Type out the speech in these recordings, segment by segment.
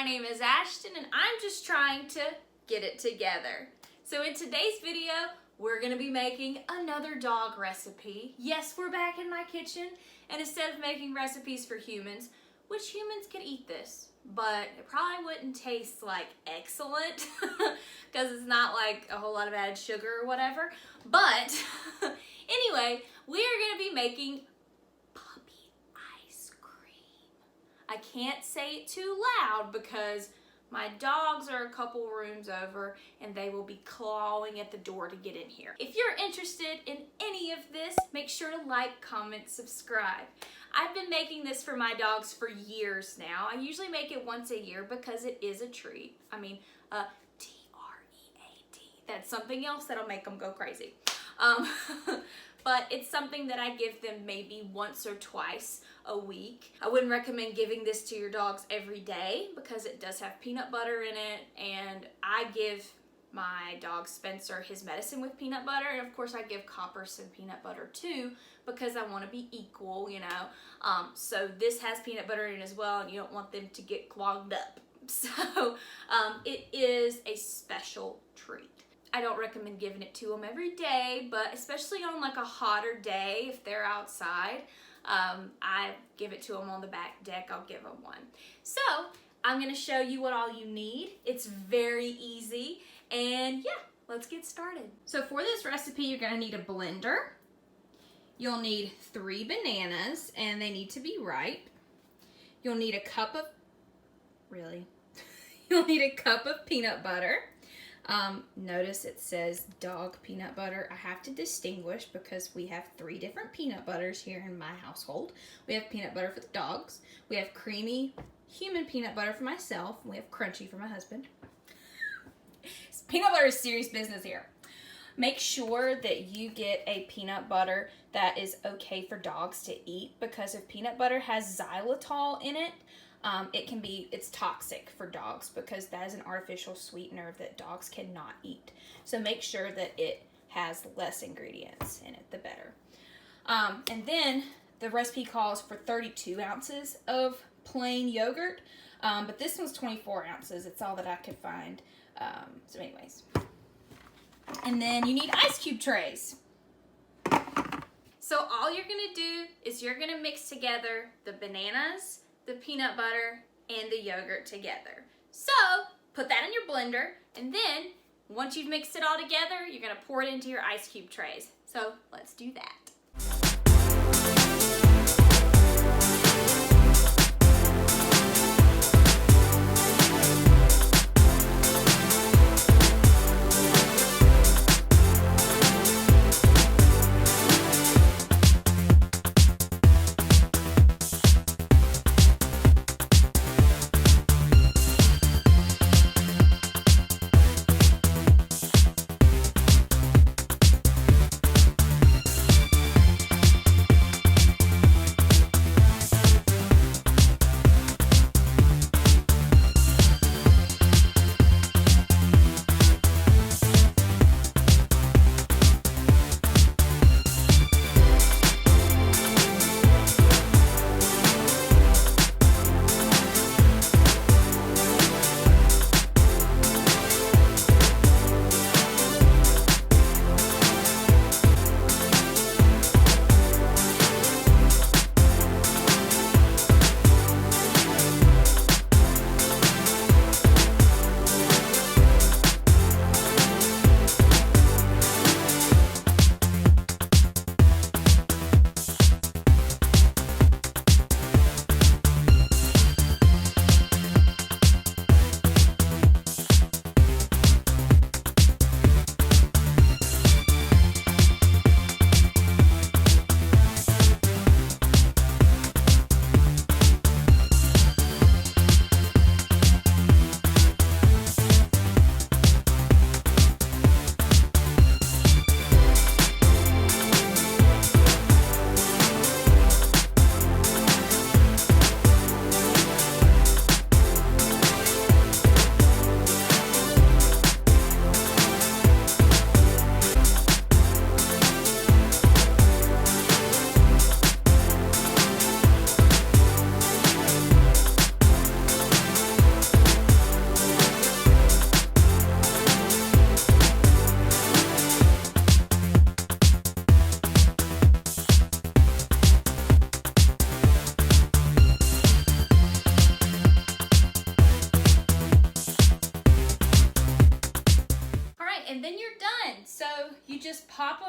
name is Ashton and I'm just trying to get it together. So in today's video, we're gonna be making another dog recipe. Yes, we're back in my kitchen, and instead of making recipes for humans, which humans can eat this, but it probably wouldn't taste like excellent because it's not like a whole lot of added sugar or whatever. But anyway, we are gonna be making puppy ice cream. I can't say it too loud because my dogs are a couple rooms over and they will be clawing at the door to get in here. If you're interested in any of this, make sure to like, comment, subscribe. I've been making this for my dogs for years now. I usually make it once a year because it is a treat. I mean, T-R-E-A-T. That's something else that'll make them go crazy. But it's something that I give them maybe once or twice a week. I wouldn't recommend giving this to your dogs every day because it does have peanut butter in it, and I give my dog Spencer his medicine with peanut butter, and of course I give Copper some peanut butter too because I want to be equal, you know. So this has peanut butter in it as well, and you don't want them to get clogged up. So it is a special treat. I don't recommend giving it to them every day, but especially on like a hotter day if they're outside, I give it to them on the back deck. I'll give them one. So I'm gonna show you what all you need. It's very easy, and yeah, let's get started. So for this recipe, you're gonna need a blender. You'll need 3 bananas, and they need to be ripe. You'll need a cup of, You'll need a cup of peanut butter. Notice it says dog peanut butter. I have to distinguish because we have 3 different peanut butters here in my household. We have peanut butter for the dogs. We have creamy human peanut butter for myself. We have crunchy for my husband. Peanut butter is serious business here. Make sure that you get a peanut butter that is okay for dogs to eat, because if peanut butter has xylitol in it, it's toxic for dogs because that is an artificial sweetener that dogs cannot eat. So make sure that it has less ingredients in it, the better. And then the recipe calls for 32 ounces of plain yogurt, but this one's 24 ounces. It's all that I could find. So anyways. And then you need ice cube trays. So all you're gonna do is you're gonna mix together the bananas, the peanut butter, and the yogurt together. So put that in your blender, and then once you've mixed it all together, you're gonna pour it into your ice cube trays. So let's do that.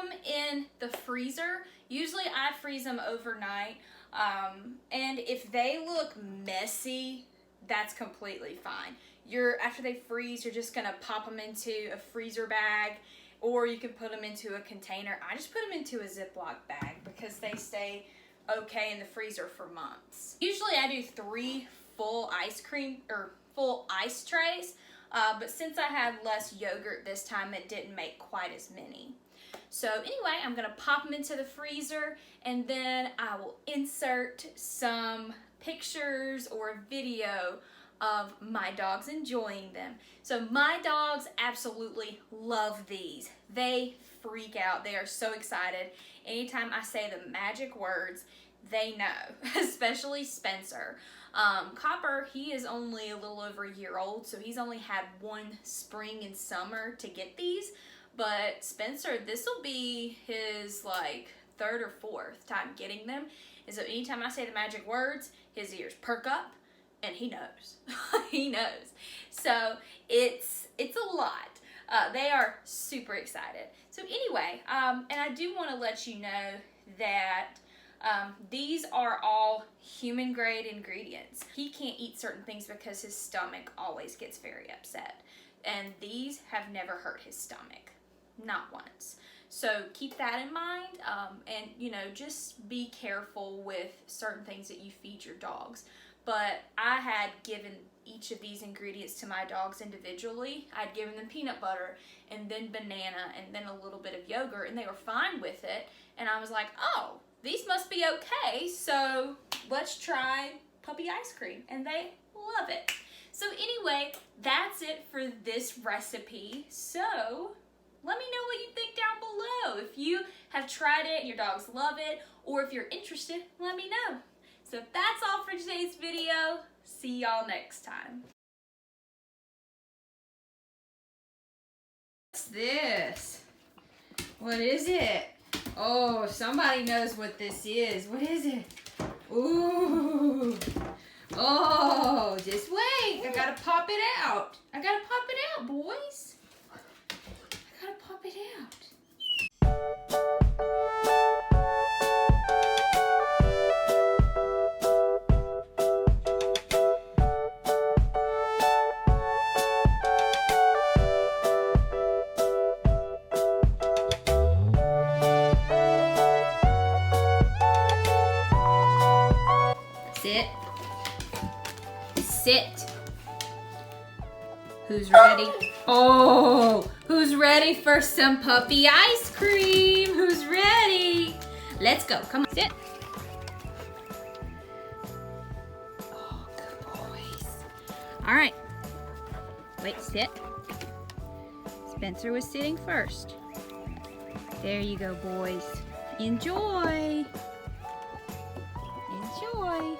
them in the freezer. Usually I freeze them overnight. And if they look messy, that's completely fine. After they freeze, you're just gonna pop them into a freezer bag, or you can put them into a container. I just put them into a Ziploc bag because they stay okay in the freezer for months. Usually I do 3 full ice trays, but since I had less yogurt this time, it didn't make quite as many. So anyway, I'm gonna pop them into the freezer, and then I will insert some pictures or video of my dogs enjoying them. So my dogs absolutely love these. They freak out. They are so excited. Anytime I say the magic words, they know, especially Spencer. Copper, he is only a little over a year old, so he's only had 1 spring and summer to get these. But Spencer, this will be his like 3rd or 4th time getting them. And so anytime I say the magic words, his ears perk up, and he knows. He knows. So it's a lot. They are super excited. So anyway, and I do want to let you know that these are all human grade ingredients. He can't eat certain things because his stomach always gets very upset. And these have never hurt his stomach. Not once. So keep that in mind, and you know, just be careful with certain things that you feed your dogs. But I had given each of these ingredients to my dogs individually. I'd given them peanut butter and then banana and then a little bit of yogurt, and they were fine with it. And I was like, oh, these must be okay, so let's try puppy ice cream. And they love it. So anyway, that's it for this recipe. So let me know what you think down below. If you have tried it and your dogs love it, or if you're interested, let me know. So that's all for today's video. See y'all next time. What's this? What is it? Oh, somebody knows what this is. What is it? Ooh. Oh, just wait. I gotta pop it out. I gotta pop it out, boys. I gotta pop it out. Sit. Sit. Who's ready? Oh, who's ready for some puppy ice cream? Who's ready? Let's go. Come on, sit. Oh, good boys. All right. Wait, sit. Spencer was sitting first. There you go, boys. Enjoy. Enjoy.